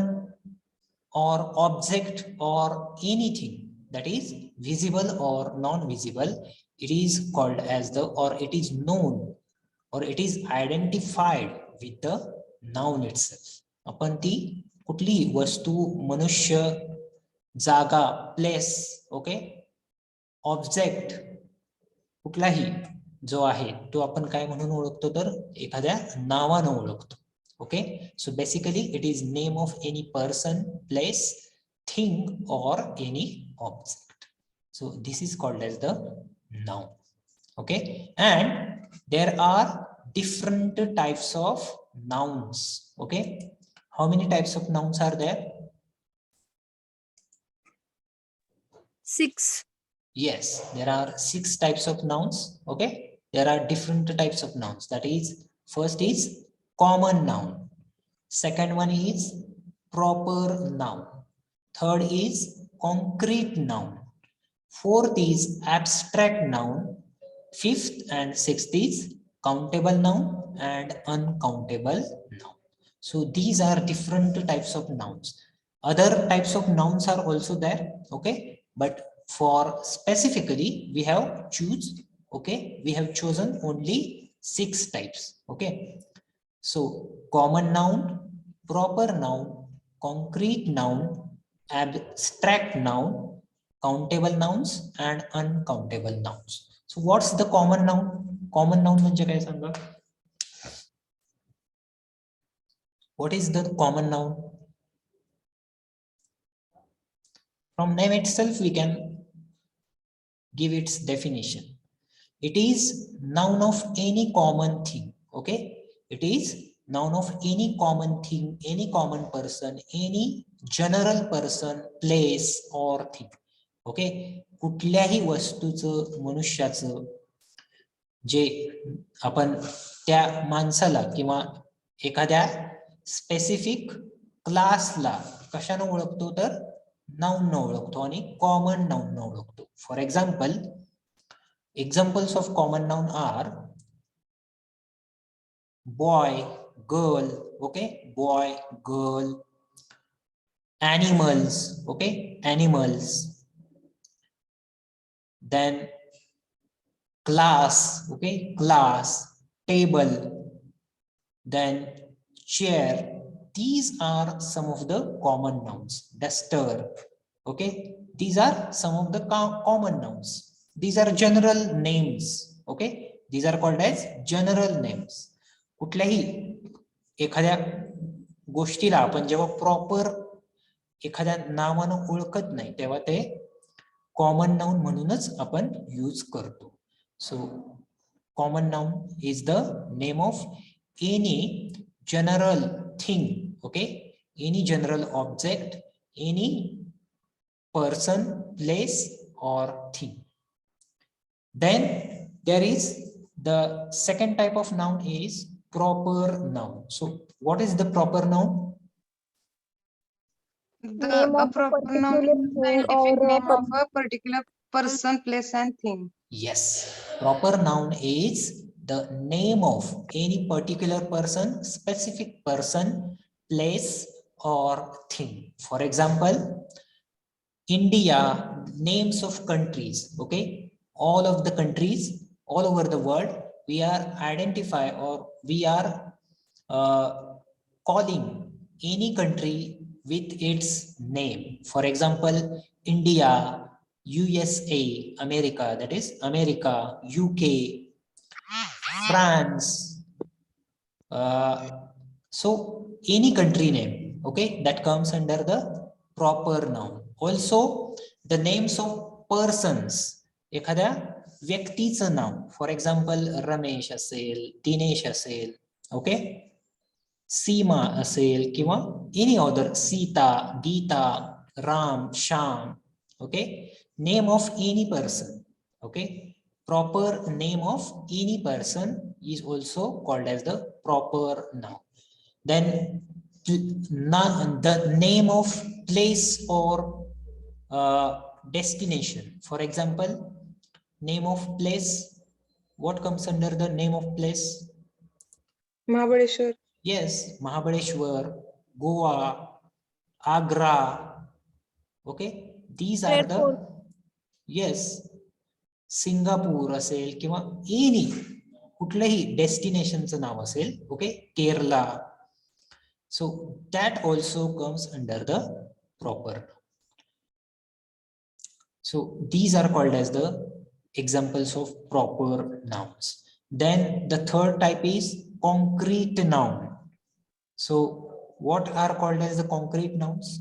or object or anything that is visible or non-visible, it is called as the, or it is known or it is identified with the noun itself. आपण ती कुठली वस्तू, मनुष्य, जागा, प्लेस, ओके, ऑब्जेक्ट कुठलाही जो आहे तो आपण काय म्हणून ओळखतो तर एखाद्या नावानं ओळखतो. Okay, so basically it is name of any person, place, thing और any object. So this is called as the noun. Okay, and there are different types of nouns. Okay, how many types of nouns are there? 6. Yes, there are 6 types of nouns. Okay, there are different types of nouns. That is, first is common noun, second one is proper noun, third is concrete noun, fourth is abstract noun, fifth and sixth is countable noun and uncountable noun. So these are different types of nouns. Other types of nouns are also there. Okay, but for specifically we have chosen only 6 types. Okay, so common noun, proper noun, concrete noun, abstract noun, countable nouns and uncountable nouns. So what's the common noun? Common noun म्हणजे काय सांगा? What is the common noun? From name itself we can give its definition. It is noun of any common thing. Okay, it is noun of any common thing, any common person, any general person, place or thing. Okay, कुठल्याही वस्तूचं, मनुष्याचं, जे आपण त्या माणसाला किंवा एखाद्या specific क्लासला कशाने ओळखतो तर नाउन न ओळखतो आणि कॉमन नाउन न ओळखतो. For example, examples of common noun are boy, girl. Okay, boy, girl, animals. Okay, animals, then class. Okay, class, table, then chair. These are some of the common nouns. Duster. Okay, these are some of the common nouns. These are general names. Okay, these are called as general names. कुठल्याही एखाद्या गोष्टीला आपण जेव्हा proper एखाद्या नावानं ओळखत नाही तेव्हा ते कॉमन नाउन म्हणूनच आपण यूज करतो. So common noun is the name of any general thing. Okay, any general object, any person, place or thing. Then there is the second type of noun is proper noun. So what is the proper noun? Name of a proper noun particular is thing scientific or a name of a particular person, place and thing. Yes, proper noun is the name of any particular person, specific person, place or thing. For example, India, names of countries. Okay, all of the countries all over the world we are identify or we are calling any country with its name. For example, India, USA, America, that is America, UK, France. So any country name, okay, that comes under the proper noun. Also, the names of persons, एखाद्या व्यक्तीचं नाव, for example Ramesh असेल, दिनेश असेल, okay, Seema असेल किंवा any other, Sita, Gita, Ram, Shyam, okay, name of any person, okay, proper name of any person is also called as the proper noun. Then the name of place or destination. For example, name of place, what comes under the name of place? Mahabaleshwar. Yes, Mahabaleshwar, Goa, Agra. Okay, these are the, yes, Singapore असेल किंवा any कुठलंही डेस्टिनेशनचं नाव असेल, okay, Kerala. So that also comes under the proper. So these are called as the examples of proper nouns. Then the third type is concrete noun. So what are called as the concrete nouns?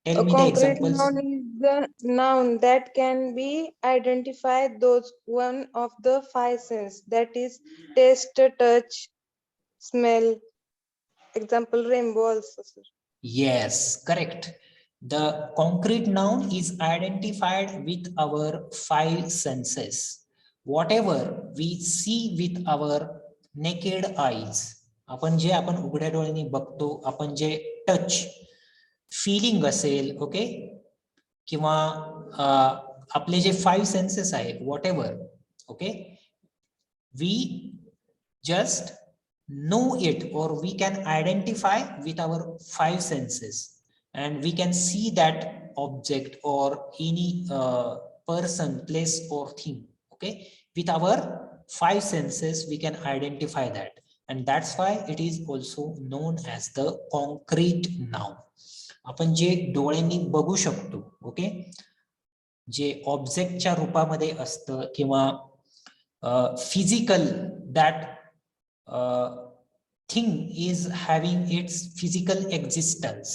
Tell me the Concrete examples. noun is the noun that can be identified those one of the five senses, that is taste, touch, smell. Example, rainbow also, sir. Yes, correct. The concrete noun is identified with our five senses. Whatever we see with our naked eyes, आपण जे आपण उघड्या डोळ्यांनी बघतो, आपण जे touch, feeling असेल, okay, किंवा आपले जे फाइव सेन्सेस आहेत, whatever, okay, we just know it or we can identify with our five senses and we can see that object or any person, place or thing, okay, with our five senses we can identify that, and that's why it is also known as the concrete noun. आपण जे डोळ्यांनी बघू शकतो, okay, जे ऑब्जेक्टच्या रूपामध्ये असतं किंवा physical, that thing is having it's physical existence,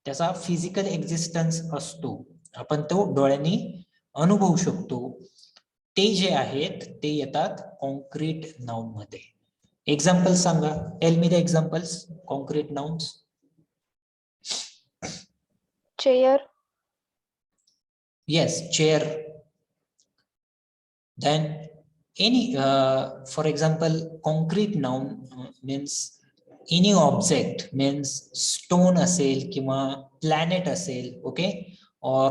त्याचा physical existence असतो, आपण तो डोळ्यांनी अनुभवू शकतो, ते जे आहेत ते येतात कॉन्क्रीट नाउन मध्ये. एक्झाम्पल सांगा, tell me the examples, concrete nouns. chair, Yes, chair. Then any for example, concrete noun means any object, means stone असेल किंवा planet असेल, okay, or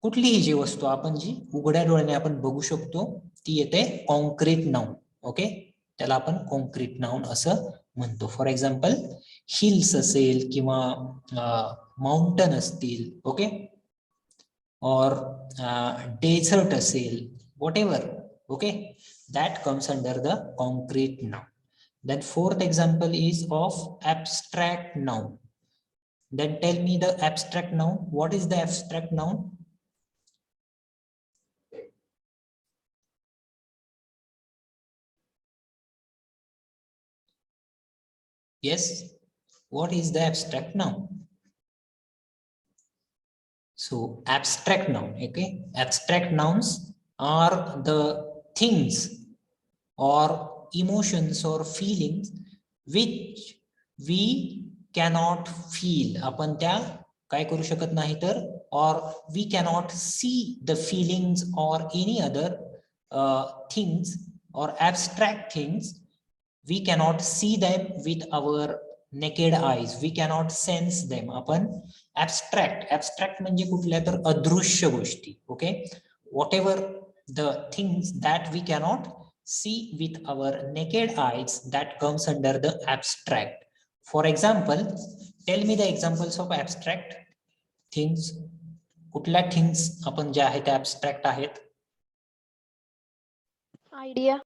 कुठलीही जी वस्तू आपण जी उघड्या डोळ्याने आपण बघू शकतो ती येते कॉन्क्रीट नाउन, ओके, त्याला आपण कॉन्क्रीट नाउन असं म्हणतो. फॉर एक्झाम्पल, हिल्स असेल किंवा माउंटन असतील, ओके, और डेझर्ट असेल, whatever, okay, that comes under the concrete noun. Then fourth example is of abstract noun. Then tell me the abstract noun. What is the abstract noun? Yes, what is the abstract noun? So abstract noun, okay, abstract nouns are the things or emotions or feelings which we cannot feel. आपण त्या काय करू शकत नाही तर, or we cannot see the feelings or any other things or abstract things. We cannot see them with our naked eyes. We cannot sense them. आपण abstract म्हणजे कुठल्या तर अदृश्य गोष्टी, okay, whatever the things that we cannot see with our naked eyes, that comes under the abstract. For example, tell me the examples of abstract things. कुठल्या things आपण ज्या आहेत त्या abstract आहेत? Idea.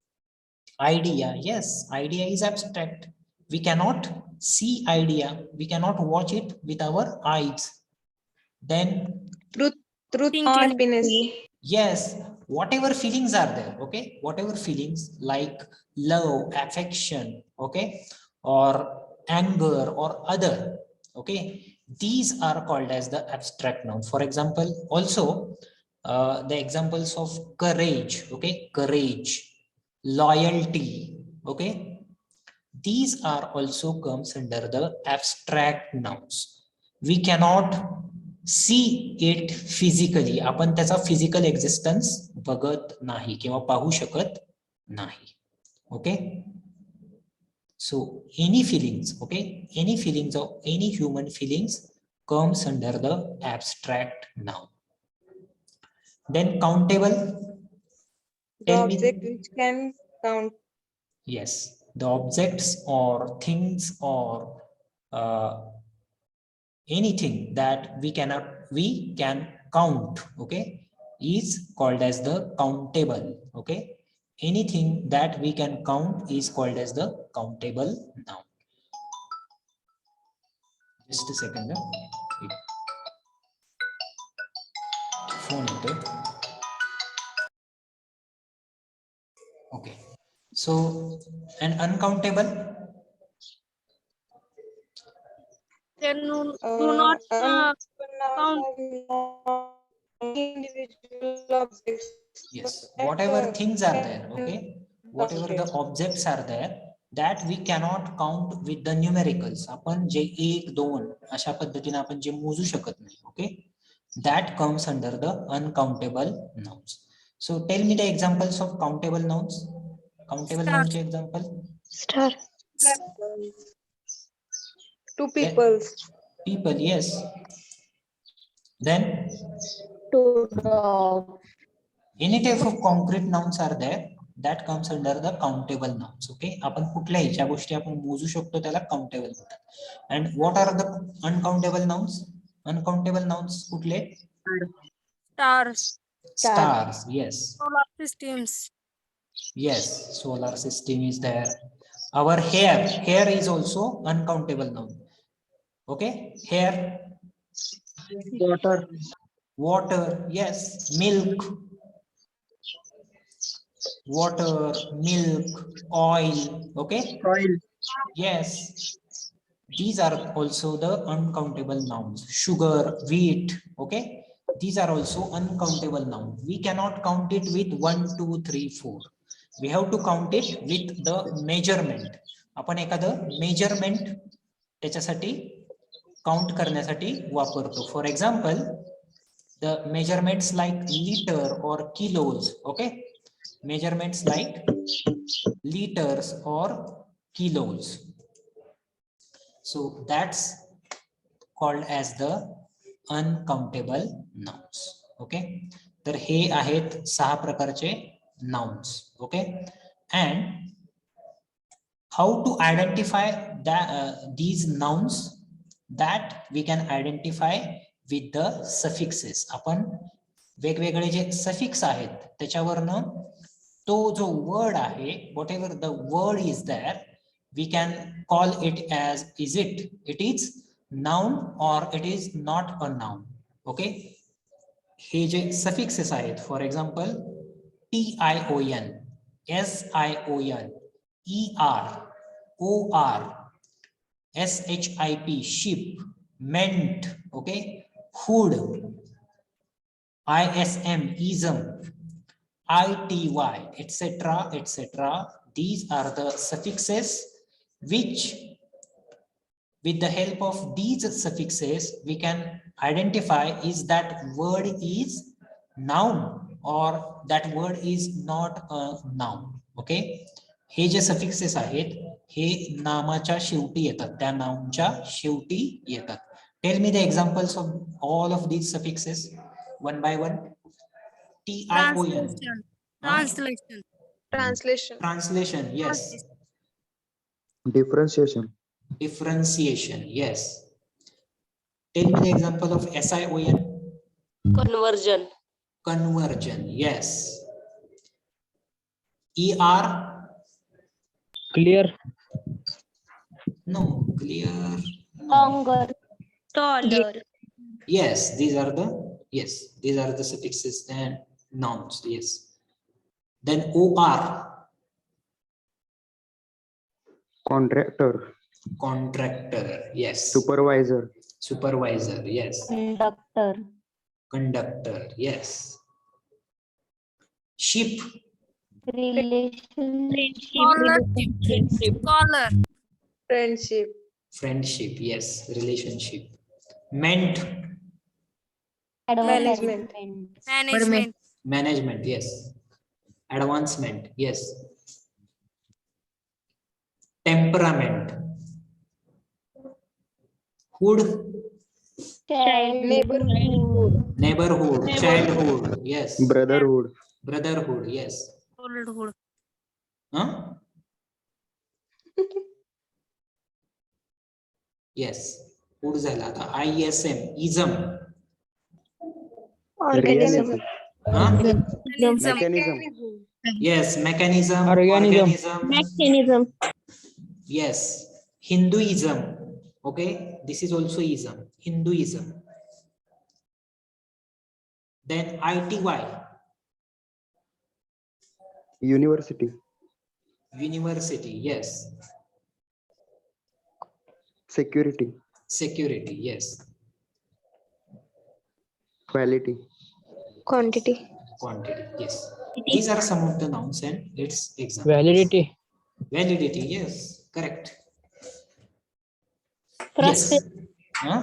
Idea, yes, idea is abstract. We cannot see idea. We cannot watch it with our eyes. Then Truth or Thinking. happiness. yes, whatever feelings are there, okay, whatever feelings like love, affection, okay, or anger or other, okay, these are called as the abstract noun. For example, also the examples of courage, okay, courage, loyalty, okay, these are also comes under the abstract nouns. We cannot see it physically. आपण त्याचा physical existence बघत नाही किंवा पाहू शकत नाही. Okay. So any feelings, okay, any feelings of any human feelings comes under the abstract noun. Then countable. The Tell me. object which can count. Yes, the objects or things or anything that we can count, okay, is called as the countable. Okay, anything that we can count is called as the countable noun. Just a second. Wait. Phone it. Okay, so an uncountable. Then do not count. Individual objects. Yes, whatever things are there, okay, whatever the objects are there that we cannot count with the numericals. आपण जे 1 2 अशा पद्धतीने आपण जे मोजू शकत नाही, okay, that comes under the uncountable nouns. So tell me the examples of countable nouns. Countable nouns example. Star. Two peoples. People, yes. Then Two dogs. any type of concrete nouns are there that comes under the countable nouns. Okay, आपण कुठल्याही ज्या गोष्टी आपण मोजू शकतो त्याला countable म्हणतात. And what are the uncountable nouns? Uncountable nouns कुठले? Stars. Stars, yes. Solar systems. Yes, solar system is there. Our hair is also uncountable noun. Okay, hair. Water, yes. Milk, water, milk, oil, okay, yes, these are also the uncountable nouns. Sugar, wheat, okay, these are also uncountable nouns. We cannot count it with 1 2 3 4. We have to count it with the measurement. आपण एखादं measurement त्याच्यासाठी count करण्यासाठी वापरतो. For example, the measurements like liter or kilos, okay, measurements like liters or kilos. So that's called as the uncountable nouns. Okay, तर हे आहेत 6 प्रकारचे nouns. Okay, and how to identify these nouns? That we can identify with the suffixes. आपण वेगवेगळे जे suffix आहेत त्याच्यावरनं तो जो word आहे, whatever the word is there, we can call it as it is noun or it is not a noun. Okay, hey J suffixes आहेत, for example, tion, sion, er, or, ship, ship, meant, okay, hood, ism, ism, ity, etc., etc. These are the suffixes which, with the help of these suffixes, we can identify is that word is noun or that word is not a noun. Okay, hey J suffixes आहेत हे नामाच्या शेवटी येतात, त्या नाउनच्या शेवटी येतात. Tell me the examples of all of these suffixes one by one. tion, translation, yes. Differentiation, yes. Tell me the example of sion. Conversion. Conversion, yes. ER. Clear. No, clear. No. Longer. Taller. Yes, these are the suffixes and nouns. Yes. Then OR. Contractor, Contractor. Yes. supervisor, Supervisor. Yes. Conductor. Conductor. Yes. Ship. Relationship. Scholar. Friendship. Friendship. Yes. Relationship. Ment. Management. Management. Management. Yes. Advancement. Yes. Temperament. Hood. Neighborhood. Neighborhood. Childhood. Yes. brotherhood, Brotherhood. Yes. Childhood. Huh? Yes. Hood झाला आता ISM. ism. realism, Huh? mechanism, Yes. Mechanism. Organism. Mechanism. Yes. Hinduism. Okay. This is also ism. Hinduism. Then ITY. university, University. Yes. security, Security. Yes. quality, Quantity. Quantity. Yes. These are some of the nouns and its examples. Validity. Validity. Yes. Correct. Yes. Prosperity. Huh?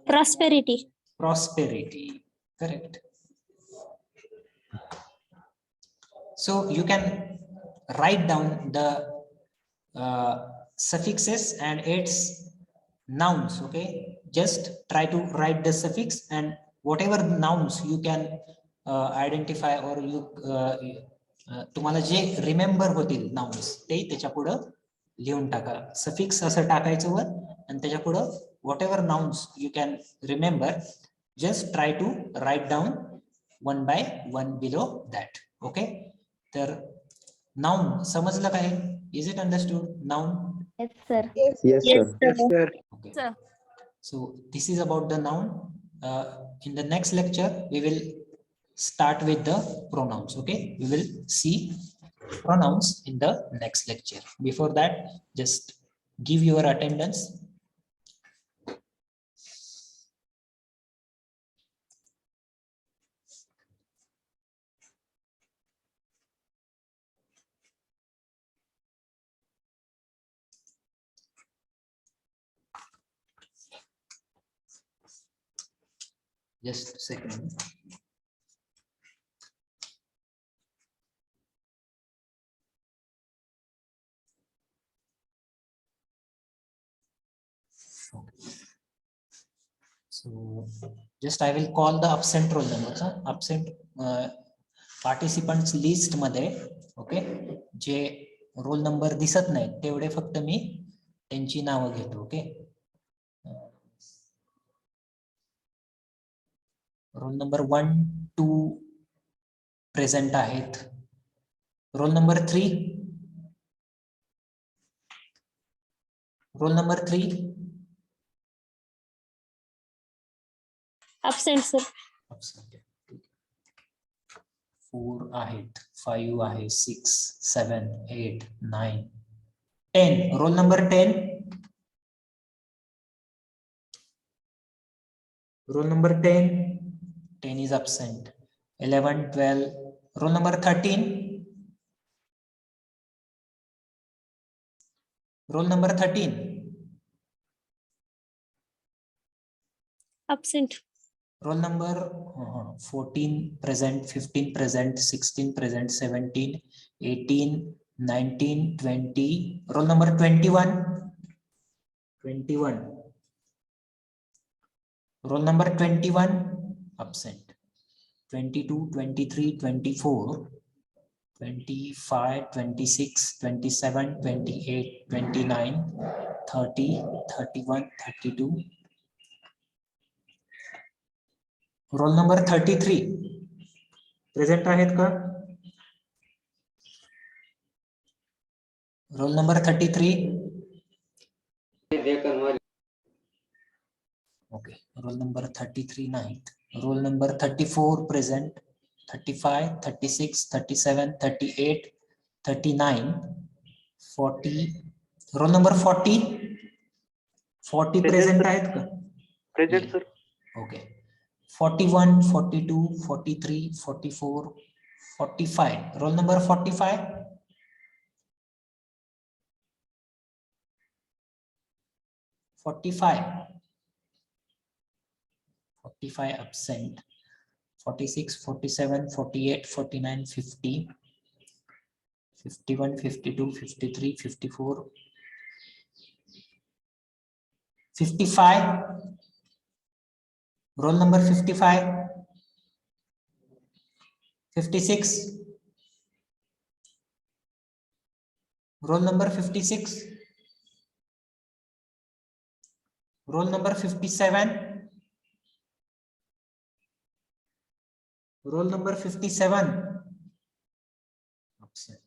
Prosperity. Prosperity. Correct. So you can write down the suffixes and its nouns. Okay, just try to write the suffix and whatever nouns you can identify or you तुम्हाला जे remember होतील nouns ते त्याच्या पुढं लिहून टाका. Suffix असं टाकायचं वर आणि त्याच्या पुढं whatever nouns you can remember, just try to write down one by one below that. Okay, तर noun समजलं काय? Is it understood? Noun. Yes, sir. yes sir, Okay. Sir. So this is about the noun. In the next lecture, we will start with the pronouns. Okay, we will see pronouns in the next lecture. Before that, just give your attendance. Just a second. So just I will call the absent roll numbers. Absent participants list मध्ये okay जे roll number दिसत नाही तेवढे फक्त मी त्यांची नावं घेतो. Okay, roll number 1, 2 present आहेत. Roll number 3, roll number 3 Absent, sir. 4 आहेत, 5 आहे, 6, 7, 8, 9, 10. Roll number 10, roll number 10 is absent. 11, 12. Roll number 13, roll number 13, Absent. roll number 14 present, 15 present, 16 present, 17, 18, 19, 20. Roll number 21, 21. Roll number 21 absent. 22, 23, 24, 25, 26, 27, 28, 29, 30, 31, 32. Roll number 33 present आहेत का? Roll number 33. Okay, roll number 33 ninth. Roll number 34 present. 35, 36, 37, 38, 39, 40. Roll number 40. 40 present आहेत का? Present, sir. Okay. 41, 42, 43, 44, 45. Roll number 45. 45. 45 absent. 46, 47, 48, 49, 50, 51, 52, 53, 54, 55. Roll number 55. 56. Roll number 56. Roll number 57. Roll number 57. Absent.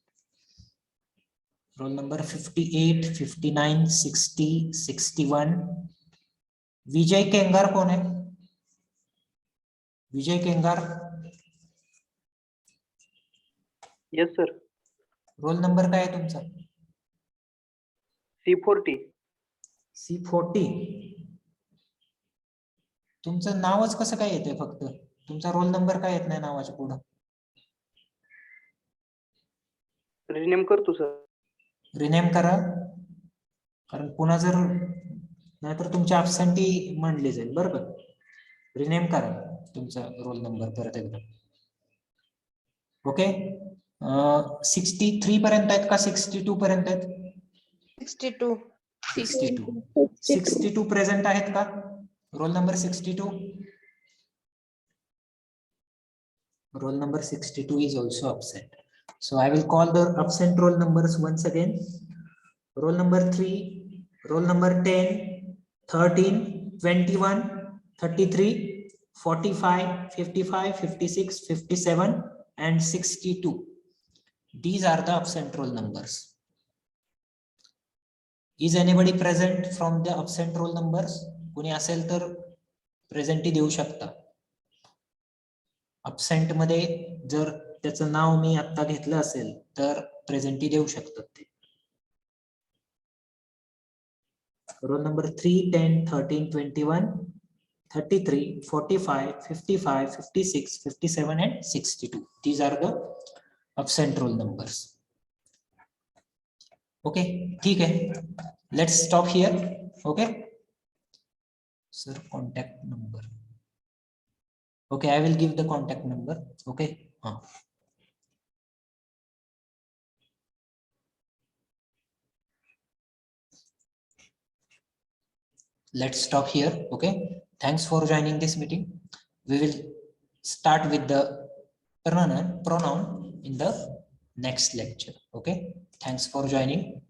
Roll number 58, 59, 60, 61. विजय केंगार कौन है? Vijay Kengar. Yes, sir. Roll number काय आहे तुमचा? C40. C40. तुमचं नावच कसं काय येते फक्त? तुमचा रोल नंबर काय येत नाही नावाच्या पुढं? Rename करतो, sir. रिनेम करा, कारण पुन्हा जर नाहीतर तुमची absentee म्हणली जाईल. बरोबर, रिनेम करा तुमचा रोल नंबर परत एकदा. ओके. 63 पर्यंत आहेत का 62 पर्यंत आहेत? 62. 62 प्रेझेंट आहेत का? Roll number 62. Roll number 62 is also absent. So I will call the absent roll numbers once again. Roll number 3, roll number 10, 13, 21, 33, 45, 55, 56, 57, and 62. These are the absent roll numbers. Is anybody present from the absent roll numbers? कोणी असेल तर presenty देऊ शकता. Absent मध्ये जर त्याचं नाव मी आता घेतलं असेल तर प्रेझेंटी देऊ शकतात ते. Roll number 3, 10, 13, 21, 33, 45, 55, 56, 57 and 62. These are the absent roll numbers. Okay, ठीक है. Let's stop here. Okay. Sir, contact number. Okay, I will give the contact number. Okay. Let's stop here. Okay. Thanks for joining this meeting. We will start with the pronoun in the next lecture. Okay. Thanks for joining.